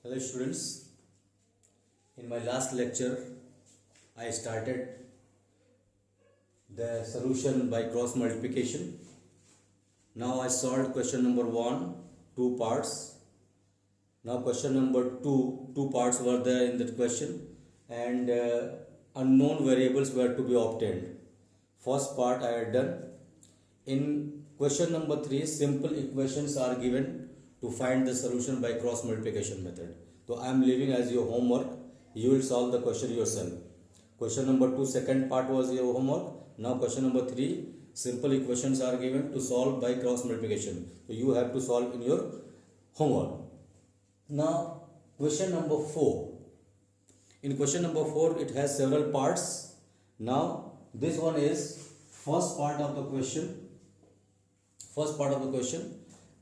Hello students, in my last lecture I started the solution by cross multiplication. Now I solved question number 1, 2 parts. Now question number 2, 2 parts were there in that question and unknown variables were to be obtained. First part I had done. In question number 3, simple equations are given to find the solution by cross multiplication method. So I am leaving as your homework. You will solve the question yourself. Question number 2, second part was your homework. Now question number 3, simple equations are given to solve by cross multiplication. So you have to solve in your homework. Now question number 4. In question number 4, it has several parts. Now this one is first part of the question.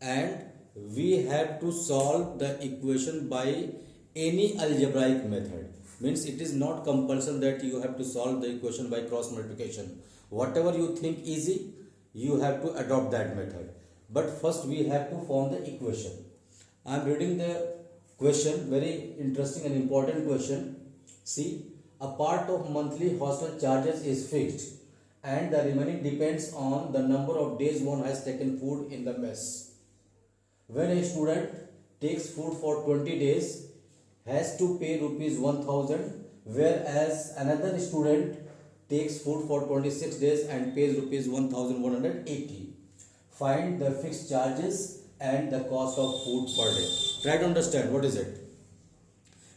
And we have to solve the equation by any algebraic method. Means it is not compulsion that you have to solve the equation by cross multiplication. Whatever you think easy, you have to adopt that method. But first we have to form the equation. I am reading the question, very interesting and important question. See, a part of monthly hostel charges is fixed and the remaining depends on the number of days one has taken food in the mess. When a student takes food for 20 days, has to pay rupees 1000, whereas another student takes food for 26 days and pays rupees 1180. Find the fixed charges and the cost of food per day. Try to understand what is it.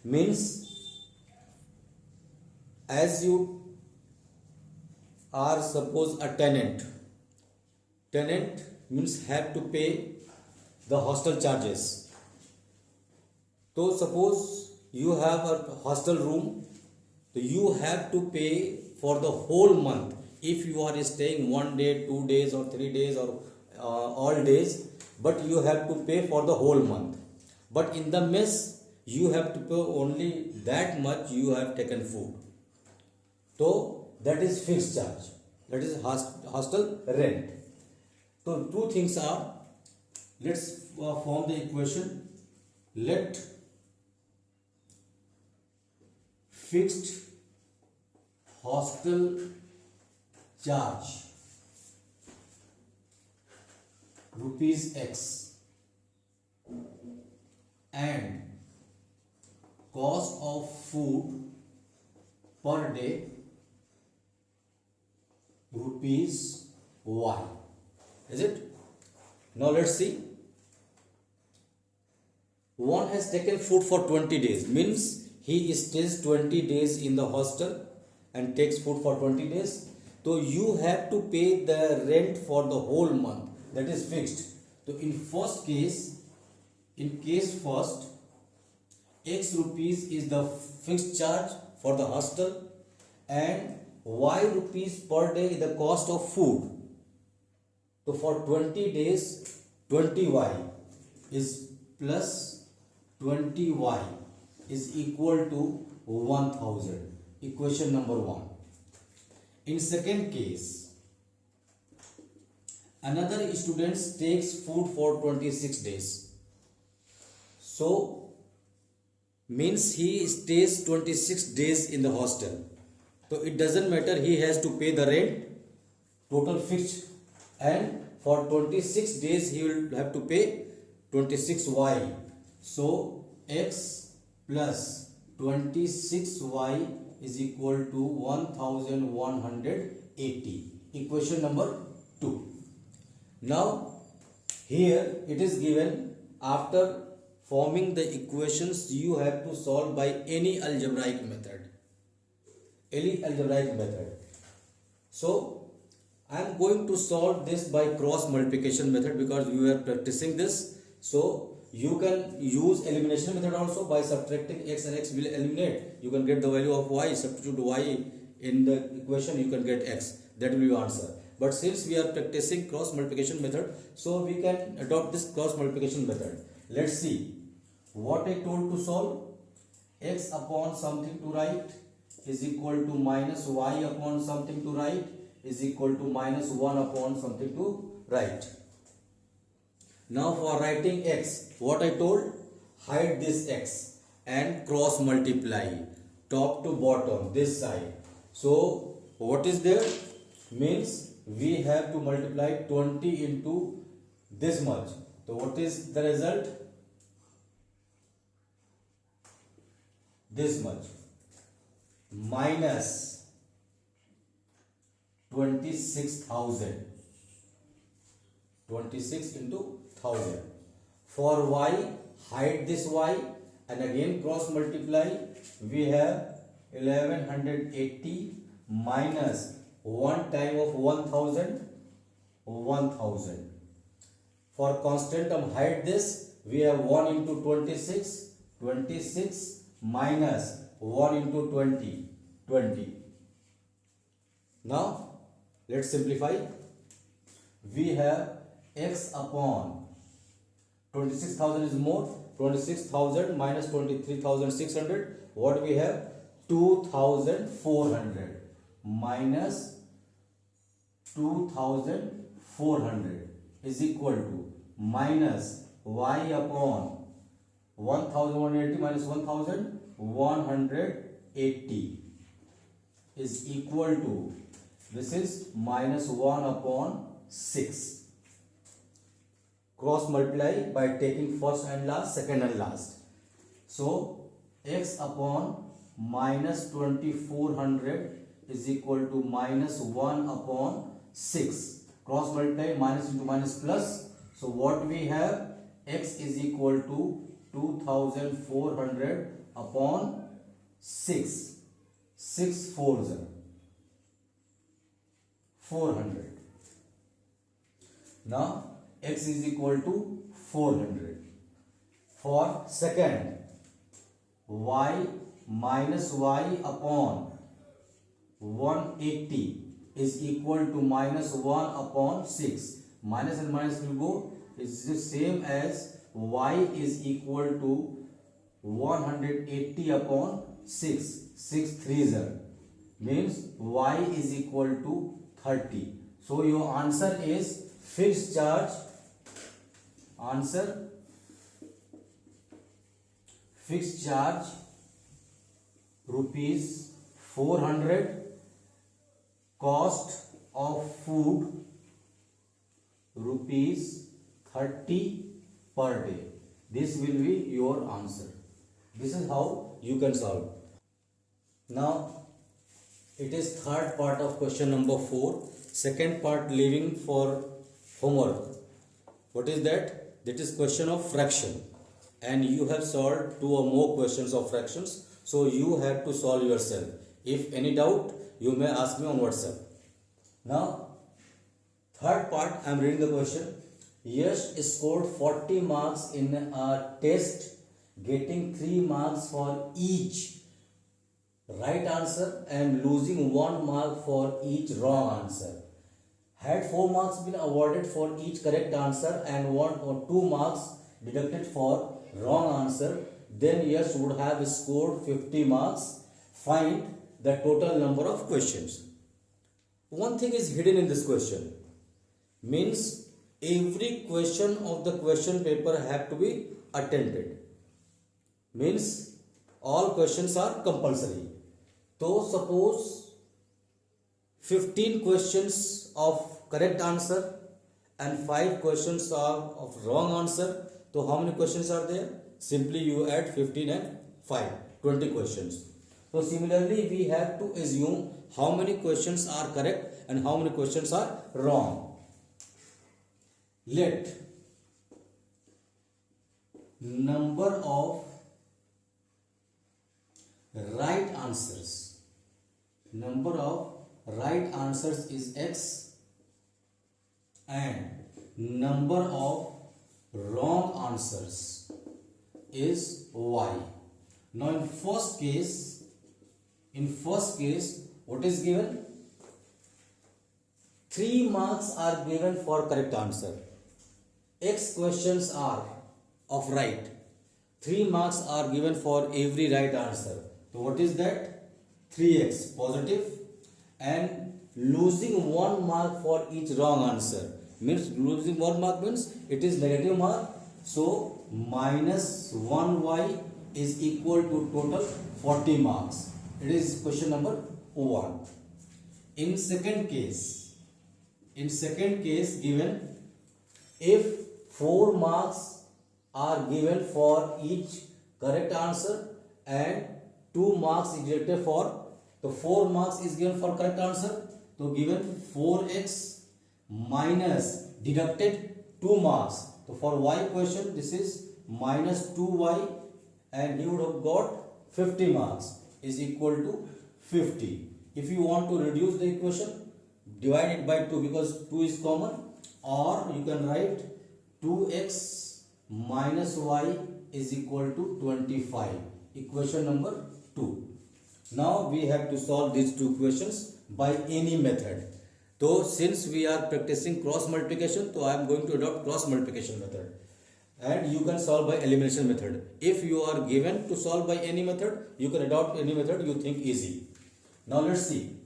Means as you are suppose a tenant means have to pay the hostel charges. So suppose you have a hostel room, so you have to pay for the whole month. If you are staying 1 day, 2 days or 3 days or all days, but you have to pay for the whole month. But in the mess you have to pay only that much you have taken food. So that is fixed charge, that is hostel rent. So two things are, let's form the equation. Let fixed hostel charge rupees X and cost of food per day rupees Y. Is it? Now let's see. One has taken food for 20 days, means he stays 20 days in the hostel and takes food for 20 days. So you have to pay the rent for the whole month, that is fixed. So in first case, first, X rupees is the fixed charge for the hostel and Y rupees per day is the cost of food. So for 20 days, 20Y is plus 20Y is equal to 1000. Equation number 1. In second case, another student takes food for 26 days. So means he stays 26 days in the hostel. So it doesn't matter, he has to pay the rent, total fixed, and for 26 days he will have to pay 26Y. So X plus 26Y is equal to 1180. Equation number 2. Now here it is given, after forming the equations you have to solve by any algebraic method. So I am going to solve this by cross multiplication method because we are practicing this. So you can use elimination method also. By subtracting X and X will eliminate. You can get the value of Y, substitute Y in the equation, you can get X. That will be your answer. But since we are practicing cross multiplication method, so we can adopt this cross multiplication method. Let's see what I told to solve. X upon something to write is equal to minus Y upon something to write is equal to minus 1 upon something to write. Now for writing X, what I told, hide this X. and cross multiply top to bottom this side. So what is there? Means we have to multiply 20 into this much. So what is the result? This much minus 26,000. 26 into 1000. For y, hide this y and again cross multiply. We have 1180 minus 1 time of 1000, 1000. For constant term, hide this. We have 1 into 26, 26 minus 1 into 20, 20. Now let's simplify. We have x upon 26,000 is more. 26,000 minus 23,600. What we have? 2,400 minus 2,400 is equal to minus y upon 1,180 minus 1,180 is equal to, this is minus 1 upon 6. Cross multiply by taking first and last, second and last. So x upon minus 2,400 is equal to minus 1 upon 6. Cross multiply, minus into minus plus. So what we have? X is equal to 2,400 upon 6. 6 4s are 400. Now x is equal to 400. For second, y minus y upon 180 is equal to minus 1 upon 6. Minus and minus will go. It's the same as y is equal to 180 upon 6. 6 3s are, means y is equal to 30. So your answer is fixed charge. Answer, fixed charge rupees 400. Cost of food rupees 30 per day. This will be your answer. This is how you can solve. Now it is third part of question number 4. Second part leaving for homework. What is that? That is question of fraction, and you have solved 2 or more questions of fractions, so you have to solve yourself. If any doubt, you may ask me on WhatsApp. Now third part, I am reading the question. Yash scored 40 marks in a test, getting 3 marks for each right answer and losing 1 mark for each wrong answer. Had 4 marks been awarded for each correct answer and 1 or 2 marks deducted for wrong answer, then Yash would have scored 50 marks. Find the total number of questions. One thing is hidden in this question. Means every question of the question paper have to be attended. Means all questions are compulsory. So suppose 15 questions of correct answer and 5 questions are of wrong answer. So how many questions are there? Simply you add 15 and 5, 20 questions. So similarly we have to assume how many questions are correct and how many questions are wrong. Let number of right answers, number of right answers is x and number of wrong answers is y. Now in first case, what is given? 3 marks are given for correct answer. X questions are of right. 3 marks are given for every right answer. So what is that? 3x positive, and losing 1 mark for each wrong answer. Means losing 1 mark means it is negative mark. So minus 1y is equal to total 40 marks. It is question number 1. In second case given, if 4 marks are given for each correct answer and 2 marks is deducted for, the 4 marks is given for correct answer, so given 4x minus deducted 2 marks. So for y question this is minus 2y and he would have got 50 marks is equal to 50. If you want to reduce the equation, divide it by 2 because 2 is common, or you can write 2x minus y is equal to 25. Equation number 2. Now we have to solve these two equations by any method. So since we are practicing cross multiplication, so I am going to adopt cross multiplication method. And you can solve by elimination method. If you are given to solve by any method, you can adopt any method you think easy. Now let's see.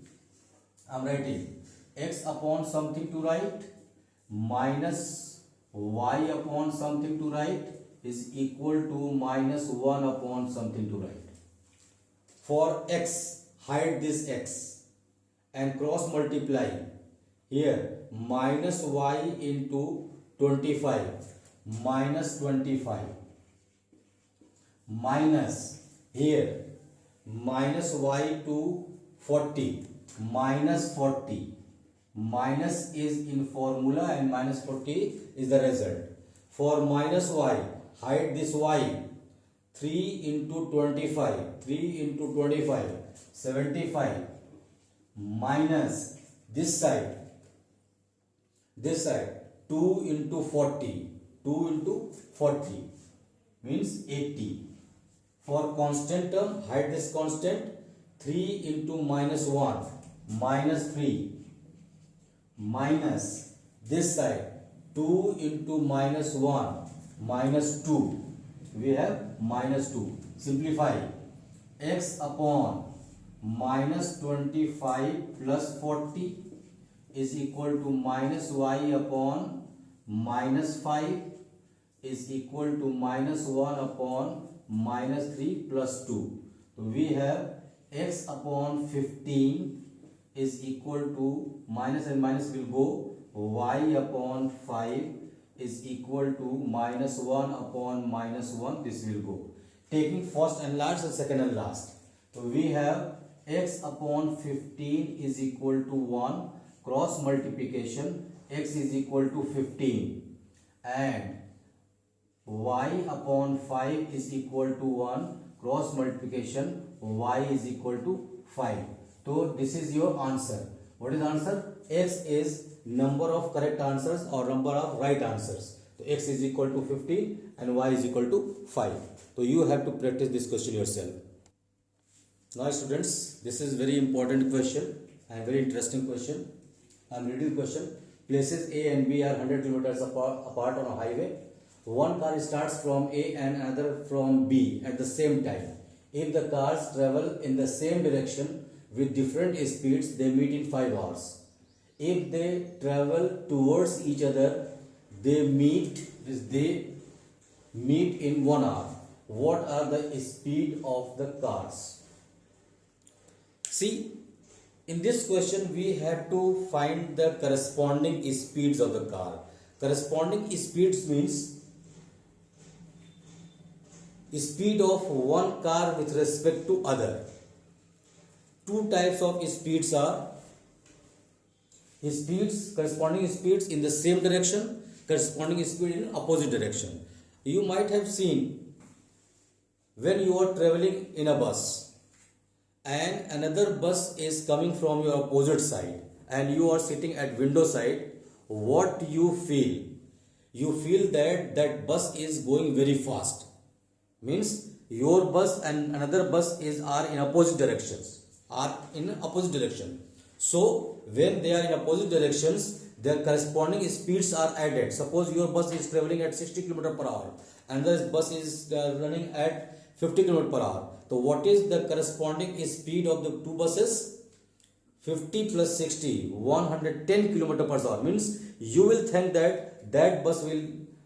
I am writing x upon something to write minus y upon something to write is equal to minus 1 upon something to write. For x, hide this x and cross multiply. Here minus y into 25 minus 25 minus here minus y to 40 minus 40. Minus is in formula and minus 40 is the result. For minus y, hide this y. 3 into 25 75 minus this side 2 into 40 means 80. For constant term, hide this constant. 3 into minus 1 minus 3 minus this side 2 into minus 1 minus 2. We have minus 2. Simplify. X upon minus 25 plus 40 is equal to minus y upon minus 5 is equal to minus 1 upon minus 3 plus 2. So we have x upon 15 is equal to minus and minus will go, y upon 5 is equal to minus 1 upon minus 1, this will go. Taking first and last and second and last. So we have x upon 15 is equal to 1, cross multiplication, x is equal to 15 and y upon 5 is equal to 1, cross multiplication, y is equal to 5. So this is your answer. What is answer? X is number of correct answers or number of right answers. So x is equal to 15 and y is equal to 5. So you have to practice this question yourself. Now students, this is very important question and very interesting question. I am reading the question. Places A and B are 100 kilometers apart on a highway. One car starts from A and another from B at the same time. If the cars travel in the same direction with different speeds, they meet in 5 hours. If they travel towards each other, they meet in 1 hour. What are the speed of the cars? See, in this question we have to find the corresponding speeds of the car. Corresponding speeds means speed of one car with respect to other. Two types of speeds are corresponding speeds in the same direction, corresponding speed in opposite direction. You might have seen when you are traveling in a bus and another bus is coming from your opposite side and you are sitting at window side, what you feel? You feel that bus is going very fast. Means your bus and another bus are in opposite directions. So when they are in opposite directions, their corresponding speeds are added. Suppose your bus is traveling at 60 km per hour, another bus is running at 50 km per hour. So what is the corresponding speed of the two buses? 50 plus 60, 110 km per hour. Means you will think that bus will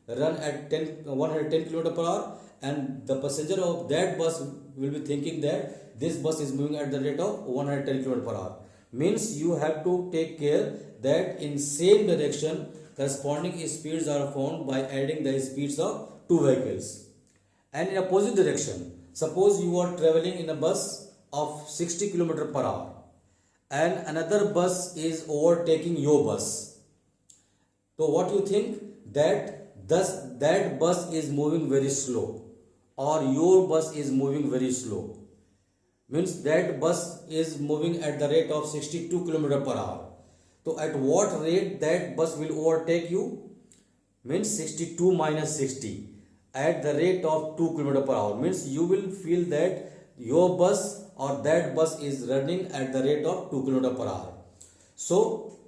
run at 110 km per hour and the passenger of that bus will be thinking that this bus is moving at the rate of 110 km per hour. Means you have to take care that in same direction corresponding speeds are found by adding the speeds of two vehicles. And in opposite direction, suppose you are traveling in a bus of 60 km per hour and another bus is overtaking your bus. So what you think that bus is moving very slow or your bus is moving very slow. Means that bus is moving at the rate of 62 km per hour. So at what rate that bus will overtake you? Means 62 minus 60 at the rate of 2 km per hour. Means you will feel that your bus or that bus is running at the rate of 2 km per hour. So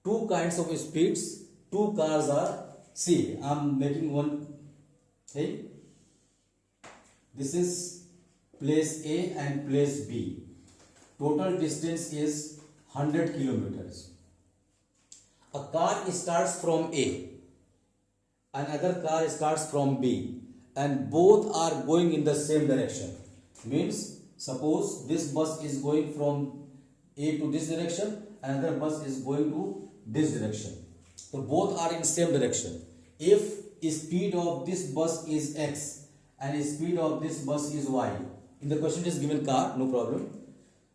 two kinds of speeds, two cars are, see I am making one thing. This is place A and place B. Total distance is 100 kilometers. A car starts from A, another car starts from B, and both are going in the same direction. Means suppose this bus is going from A to this direction, another bus is going to this direction. So both are in same direction. If speed of this bus is X and speed of this bus is Y, in the question it is given car, no problem.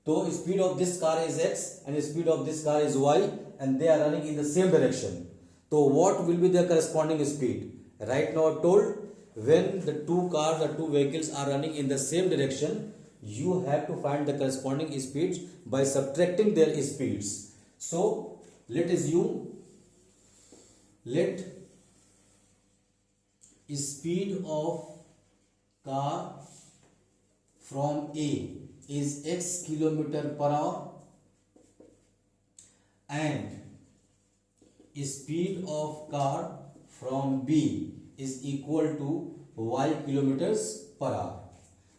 So speed of this car is X and speed of this car is Y and they are running in the same direction. So what will be their corresponding speed? Right now I told when the two cars or two vehicles are running in the same direction, you have to find the corresponding speeds by subtracting their speeds. So let assume speed of car from A is X kilometer per hour and speed of car from B is equal to Y kilometers per hour.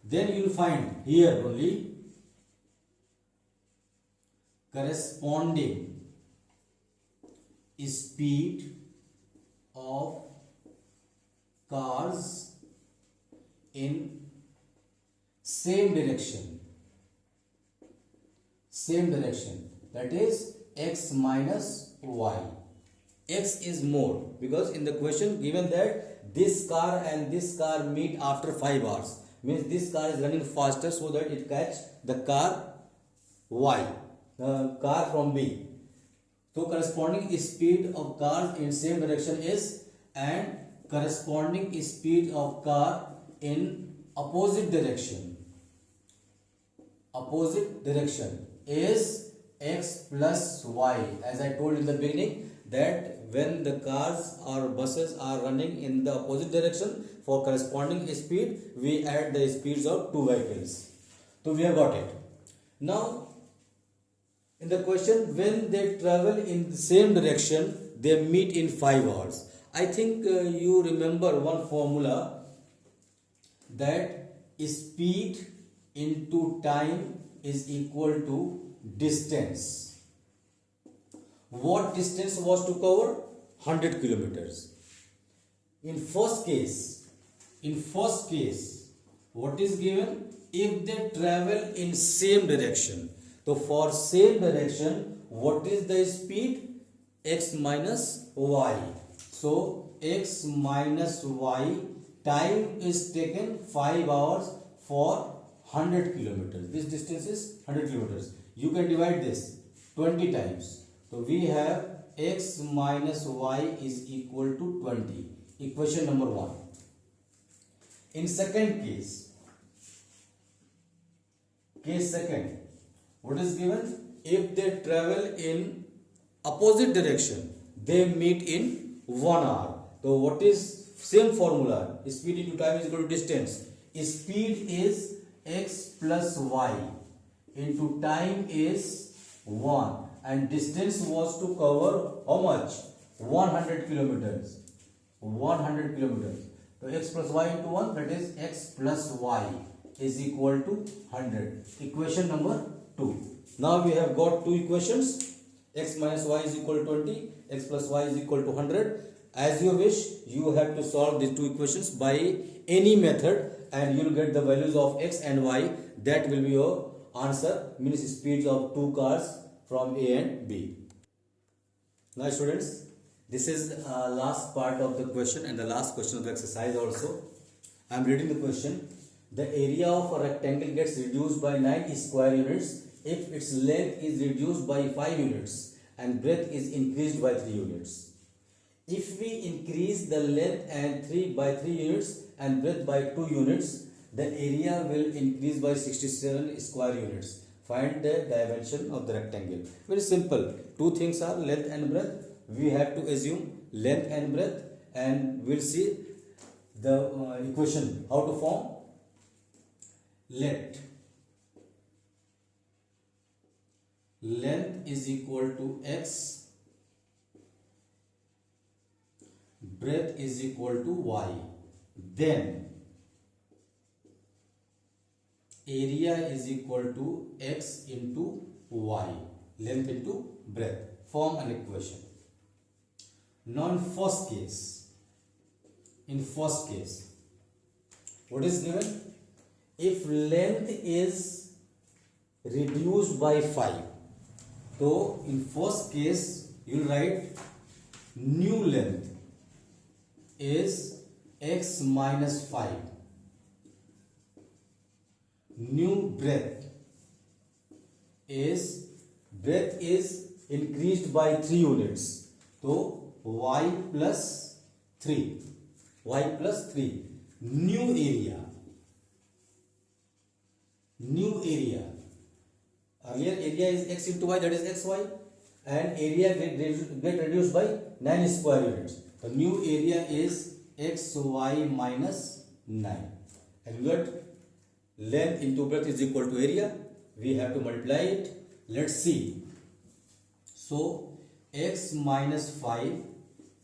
Then you will find here only corresponding speed of cars in same direction, that is X minus Y. X is more because in the question given that this car and this car meet after 5 hours, means this car is running faster so that it catch the car Y, the car from B. So corresponding speed of cars in same direction is, and corresponding speed of car in opposite direction is X plus Y. As I told in the beginning that when the cars or buses are running in the opposite direction, for corresponding speed we add the speeds of two vehicles. So we have got it. Now in the question, when they travel in the same direction, they meet in 5 hours. I think you remember one formula that speed into time is equal to distance. What distance was to cover? 100 kilometers. In first case, what is given? If they travel in same direction. So for same direction, what is the speed? X minus Y. So X minus Y, time is taken 5 hours for 100 kilometers. This distance is 100 kilometers. You can divide this 20 times. So we have X minus Y is equal to 20. Equation number 1. In second case second, what is given? If they travel in opposite direction, they meet in 1 hour. So what is same formula? Speed into time is equal to distance. Speed is X plus Y into time is 1 and distance was to cover how much? 100 kilometers. 100 kilometers. So X plus Y into 1, that is X plus Y is equal to 100. Equation number 2. Now we have got two equations. X minus Y is equal to 20, X plus Y is equal to 100, As you wish, you have to solve these two equations by any method and you will get the values of x and y. That will be your answer, means speeds of two cars from A and B. Now students, this is last part of the question and the last question of the exercise also. I am reading the question. The area of a rectangle gets reduced by 9 square units if its length is reduced by 5 units and breadth is increased by 3 units. If we increase the length and 3 by 3 units and breadth by 2 units, the area will increase by 67 square units. Find the dimension of the rectangle. Very simple. Two things are length and breadth. We have to assume length and breadth, and we'll see the equation how to form. Let length is equal to x, breadth is equal to y, then area is equal to x into y, length into breadth. Form an equation. Now in first case, what is given? If length is reduced by 5, so in first case you will write new length is x minus 5, new breadth is increased by 3 units, so y plus 3, new area. Earlier area is x into y, that is xy, and area get reduced by 9 square units. The new area is xy minus 9, and we got length into breadth is equal to area. We have to multiply it. Let's see. So x minus 5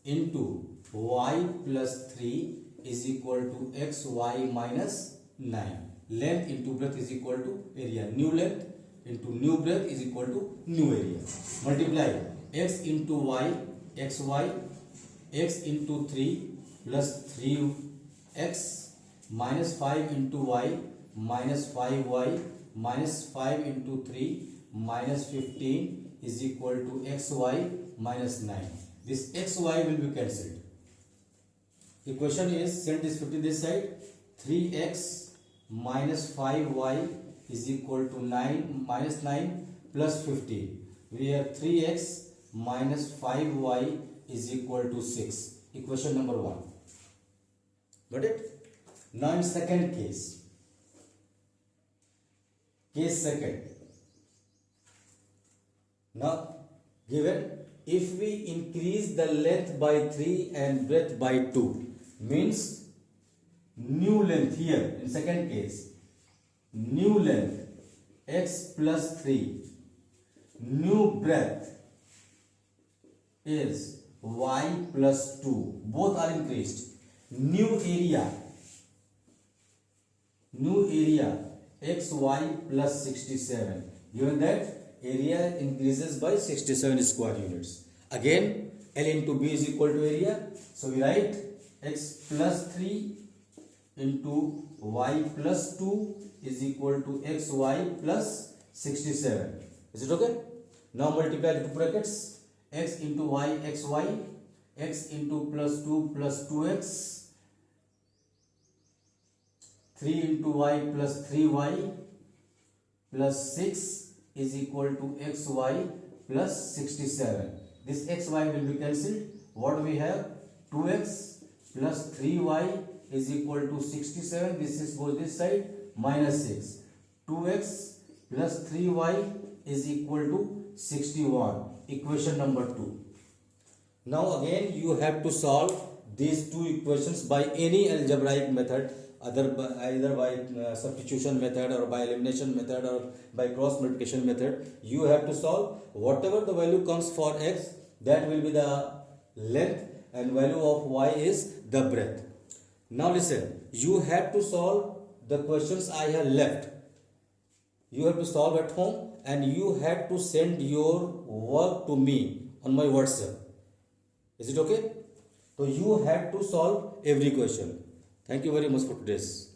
into y plus 3 is equal to xy minus 9. Length into breadth is equal to area. New length into new breadth is equal to new area. Multiply x into y, xy, x into 3 plus 3x minus 5 into y minus 5y minus 5 into 3 minus 15 is equal to xy minus 9. This xy will be cancelled. The question is, send this 15 this side. 3x minus 5y is equal to 9 minus 9 plus 15. We have 3x minus 5y is equal to 6. Equation number 1. Got it? Now in second case. Case second. Now given, if we increase the length by 3 and breadth by 2, means new length here in second case, new length x plus 3, new breadth is y plus 2, both are increased. New area xy plus 67, given that area increases by 67 square units. Again L into B is equal to area, so we write x plus 3 into y plus 2 is equal to xy plus 67. Is it okay? Now multiply the two brackets, x into y xy, x into plus 2 plus 2x, 3 into y plus 3y plus 6 is equal to xy plus 67. This xy will be cancelled. What we have? 2x plus 3y is equal to 67. This is goes this side, minus 6. 2x plus 3y is equal to 61. Equation number 2. Now again you have to solve these two equations by any algebraic method, either by substitution method or by elimination method or by cross multiplication method. You have to solve whatever the value comes for x, that will be the length, and value of y is the breadth. Now listen, you have to solve the questions I have left. You have to solve at home and you have to send your work to me on my WhatsApp. Is it okay? So you have to solve every question. Thank you very much for today's.